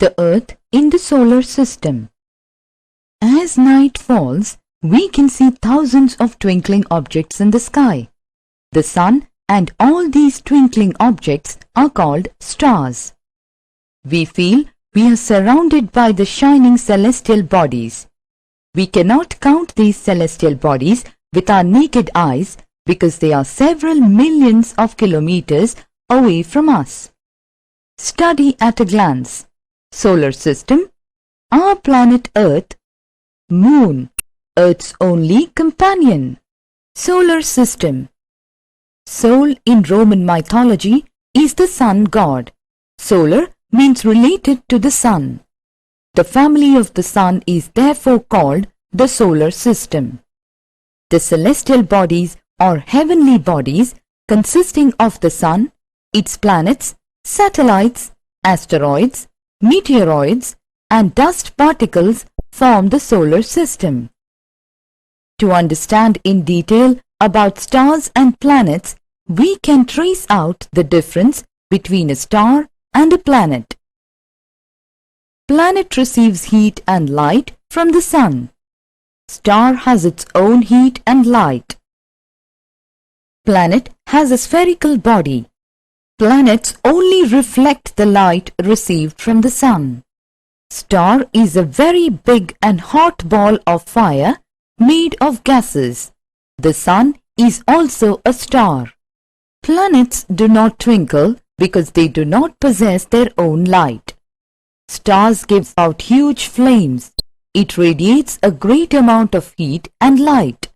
The Earth in the solar system. As night falls, we can see thousands of twinkling objects in the sky. The sun and all these twinkling objects are called stars. We feel we are surrounded by the shining celestial bodies. We cannot count these celestial bodies with our naked eyes because they are several millions of kilometers away from us. Study at a glance. Solar system, our planet Earth, Moon, Earth's only companion. Solar system. Sol in Roman mythology is the sun god. Solar means related to the sun. The family of the sun is therefore called the solar system. The celestial bodies or heavenly bodies consisting of the sun, its planets, satellites, asteroids, meteoroids and dust particles form the solar system. To understand in detail about stars and planets, we can trace out the difference between a star and a planet. Planet receives heat and light from the sun. Star has its own heat and light. Planet has a spherical body. Planets only reflect the light received from the sun. Star is a very big and hot ball of fire made of gases. The sun is also a star. Planets do not twinkle because they do not possess their own light. Stars give out huge flames. It radiates a great amount of heat and light.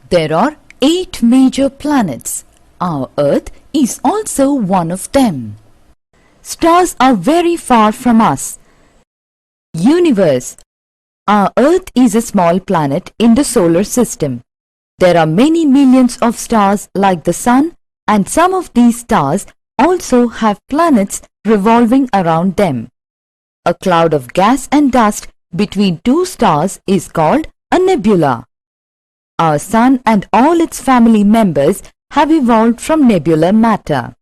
There are 8 major planets. Our Earth is also one of them. Stars are very far from us. Universe. Our Earth is a small planet in the solar system. There are many millions of stars like the sun, and some of these stars also have planets revolving around them. A cloud of gas and dust between 2 stars is called a nebula. Our sun and all its family members have evolved from nebular matter.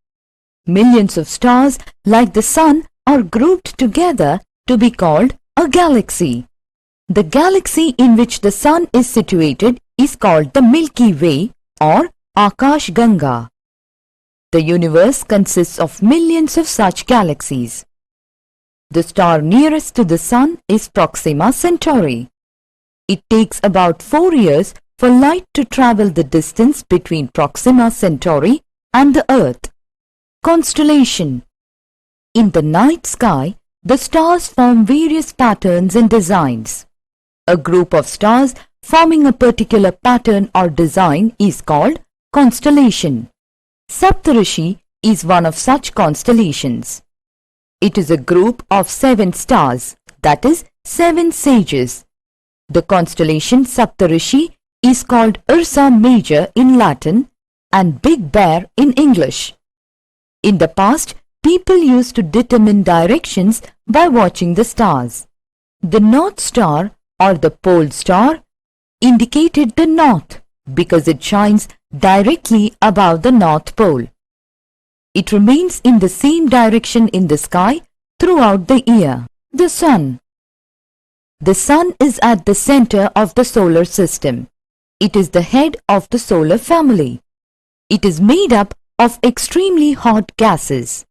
Millions of stars like the sun are grouped together to be called a galaxy. The galaxy in which the sun is situated is called the Milky Way or Akash Ganga. The universe consists of millions of such galaxies. The star nearest to the sun is Proxima Centauri. It takes about 4 years for light to travel the distance between Proxima Centauri and the Earth. Constellation. In the night sky, the stars form various patterns and designs. A group of stars forming a particular pattern or design is called constellation. Saptarishi is one of such constellations. It is a group of 7 stars, that is 7 sages. The constellation Saptarishi is called Ursa Major in Latin and Big Bear in English. In the past, people used to determine directions by watching the stars. The North Star or the Pole Star indicated the north because it shines directly above the North Pole. It remains in the same direction in the sky throughout the year. The Sun. The Sun is at the center of the solar system. It is the head of the solar family. It is made up of extremely hot gases.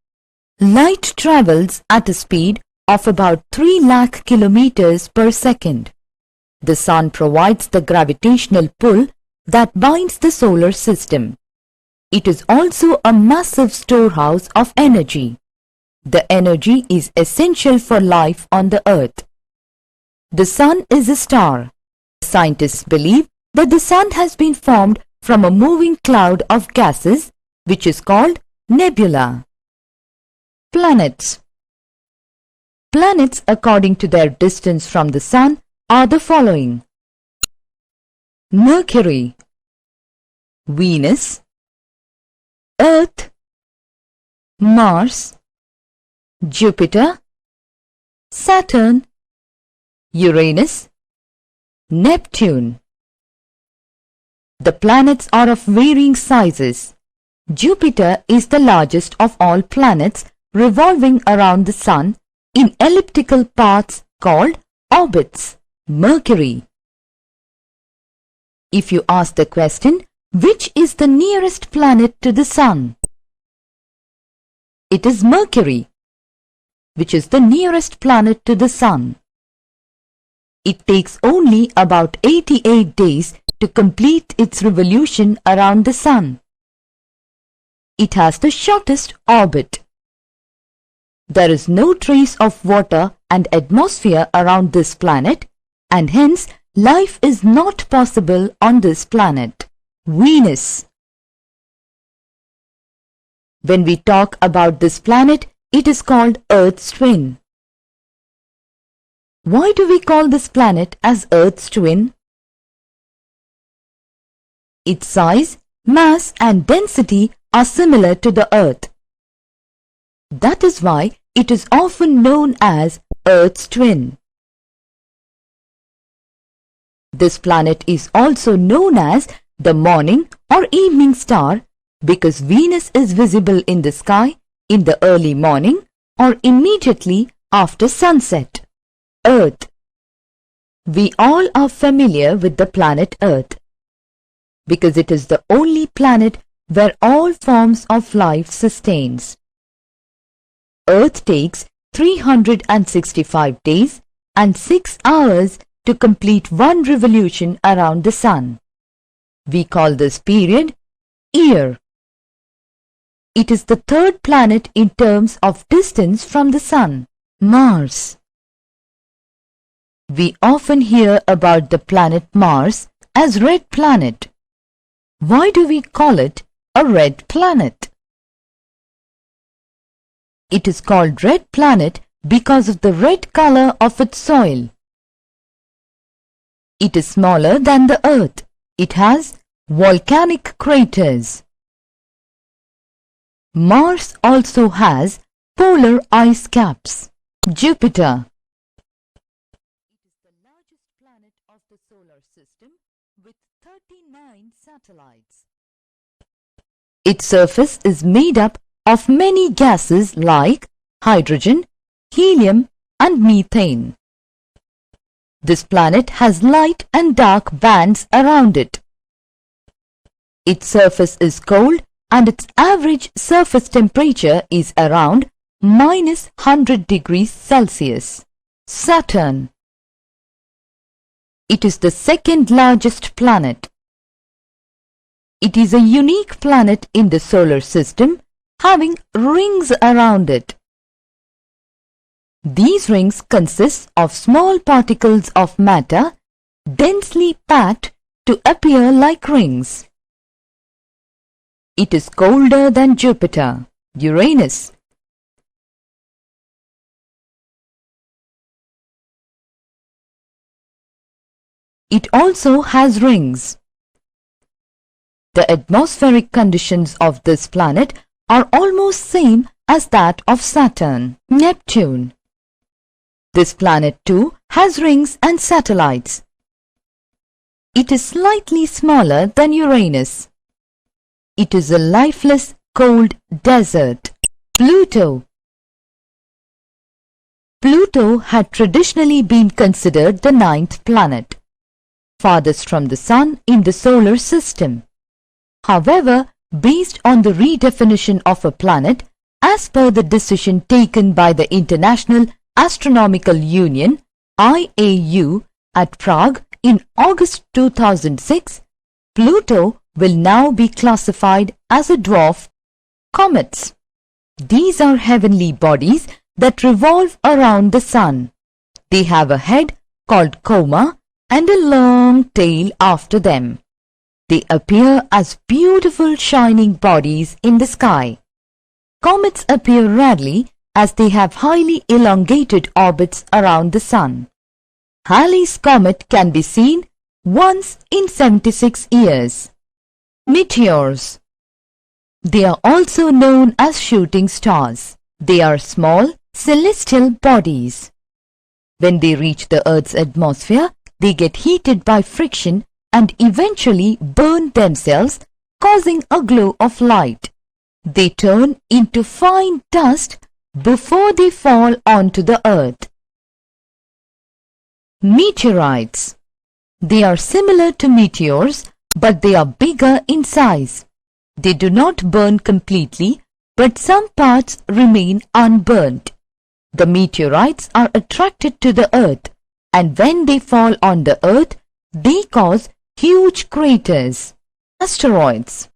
Light travels at a speed of about 3 lakh kilometers per second. The Sun provides the gravitational pull that binds the solar system. It is also a massive storehouse of energy. The energy is essential for life on the Earth. The Sun is a star. Scientists believe that the Sun has been formed from a moving cloud of gases, which is called nebula. Planets. Planets, according to their distance from the Sun, are the following: Mercury, Venus, Earth, Mars, Jupiter, Saturn, Uranus, Neptune. The planets are of varying sizes. Jupiter is the largest of all planets revolving around the Sun in elliptical paths called orbits. Mercury. If you ask the question, which is the nearest planet to the Sun? It is Mercury, which is the nearest planet to the Sun. It takes only about 88 days to complete its revolution around the Sun. It has the shortest orbit. There is no trace of water and atmosphere around this planet, and hence life is not possible on this planet. Venus. When we talk about this planet, it is called Earth's twin. Why do we call this planet as Earth's twin? Its size, mass and density are similar to the Earth. That is why it is often known as Earth's twin. This planet is also known as the morning or evening star because Venus is visible in the sky in the early morning or immediately after sunset. Earth. We all are familiar with the planet Earth because it is the only planet where all forms of life sustains. Earth takes 365 days and 6 hours to complete one revolution around the Sun. We call this period year. It is the third planet in terms of distance from the Sun. Mars. We often hear about the planet Mars as red planet. Why do we call it a red planet? It is called red planet because of the red color of its soil. It is smaller than the Earth. It has volcanic craters. Mars also has polar ice caps. Jupiter. It is the largest planet of the solar system with 39 satellites. Its surface is made up of many gases like hydrogen, helium and methane. This planet has light and dark bands around it. Its surface is cold and its average surface temperature is around -100 degrees Celsius. Saturn. It is the second largest planet. It is a unique planet in the solar system having rings around it. These rings consist of small particles of matter densely packed to appear like rings. It is colder than Jupiter, Uranus. It also has rings. The atmospheric conditions of this planet are almost same as that of Saturn. Neptune. This planet too has rings and satellites. It is slightly smaller than Uranus. It is a lifeless, cold desert. Pluto. Pluto had traditionally been considered the 9th planet, farthest from the Sun in the solar system. However, based on the redefinition of a planet, as per the decision taken by the International Astronomical Union (IAU) at Prague in August 2006, Pluto will now be classified as a dwarf. Comets. These are heavenly bodies that revolve around the Sun. They have a head called coma and a long tail after them. They appear as beautiful shining bodies in the sky. Comets appear rarely as they have highly elongated orbits around the Sun. Halley's Comet can be seen once in 76 years. Meteors. They are also known as shooting stars. They are small celestial bodies. When they reach the Earth's atmosphere, they get heated by friction and eventually burn themselves, causing a glow of light. They turn into fine dust before they fall onto the earth. Meteorites. They are similar to meteors, but they are bigger in size. They do not burn completely, but some parts remain unburnt. The meteorites are attracted to the earth, and when they fall on the earth, they cause huge craters. Asteroids.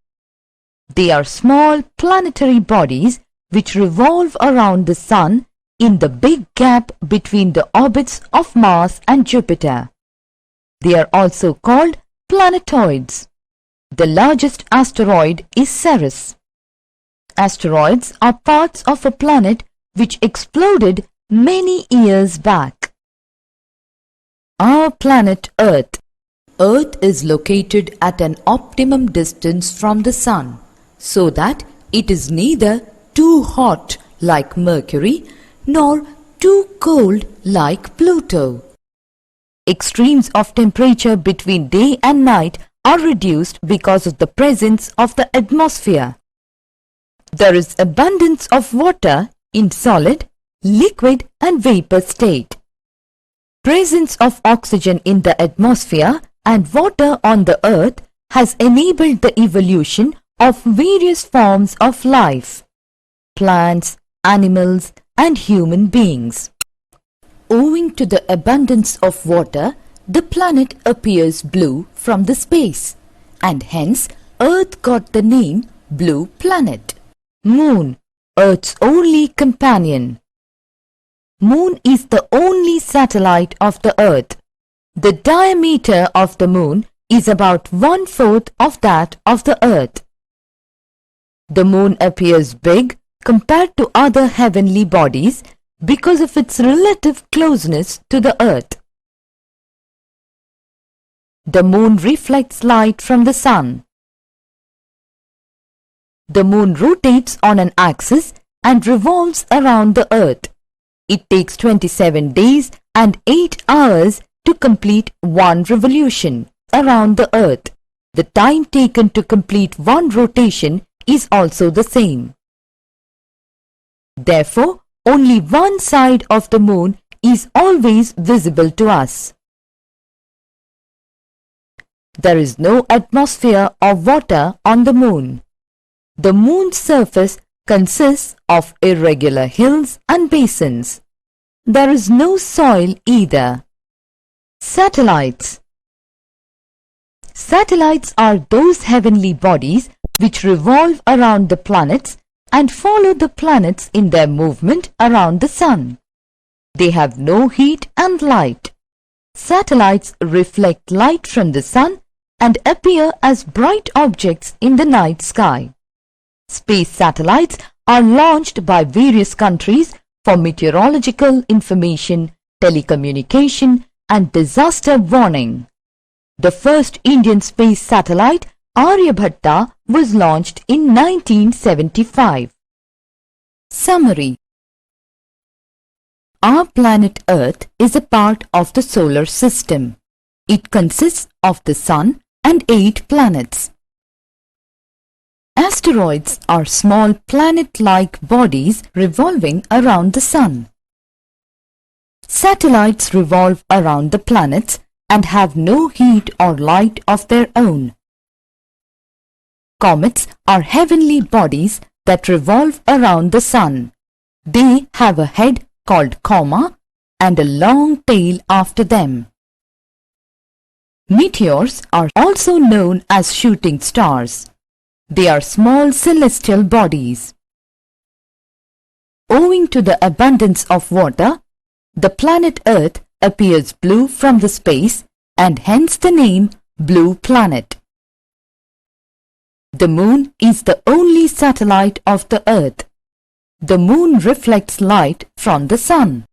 They are small planetary bodies which revolve around the Sun in the big gap between the orbits of Mars and Jupiter. They are also called planetoids. The largest asteroid is Ceres. Asteroids are parts of a planet which exploded many years back. Our planet Earth. Earth is located at an optimum distance from the Sun, so that it is neither too hot like Mercury nor too cold like Pluto. Extremes of temperature between day and night are reduced because of the presence of the atmosphere. There is abundance of water in solid, liquid and vapor state. Presence of oxygen in the atmosphere and water on the earth has enabled the evolution of various forms of life, plants, animals and human beings. Owing to the abundance of water, the planet appears blue from the space, and hence Earth got the name Blue Planet. Moon, Earth's only companion. Moon is the only satellite of the Earth. The diameter of the Moon is about 1/4 of that of the Earth. The Moon appears big compared to other heavenly bodies because of its relative closeness to the Earth. The Moon reflects light from the Sun. The Moon rotates on an axis and revolves around the Earth. It takes 27 days and 8 hours to complete one revolution around the Earth. The time taken to complete one rotation is also the same. Therefore, only one side of the Moon is always visible to us. There is no atmosphere or water on the Moon. The Moon's surface consists of irregular hills and basins. There is no soil either. Satellites. Satellites are those heavenly bodies which revolve around the planets and follow the planets in their movement around the Sun. They have no heat and light. Satellites reflect light from the Sun and appear as bright objects in the night sky. Space satellites are launched by various countries for meteorological information, telecommunication, and disaster warning. The first Indian space satellite, Aryabhatta, was launched in 1975. Summary. Our planet Earth is a part of the solar system. It consists of the Sun and 8 planets. Asteroids are small planet-like bodies revolving around the Sun. Satellites revolve around the planets and have no heat or light of their own. Comets are heavenly bodies that revolve around the Sun. They have a head called coma and a long tail after them. Meteors are also known as shooting stars. They are small celestial bodies. Owing to the abundance of water, the planet Earth appears blue from the space and hence the name Blue Planet. The Moon is the only satellite of the Earth. The Moon reflects light from the Sun.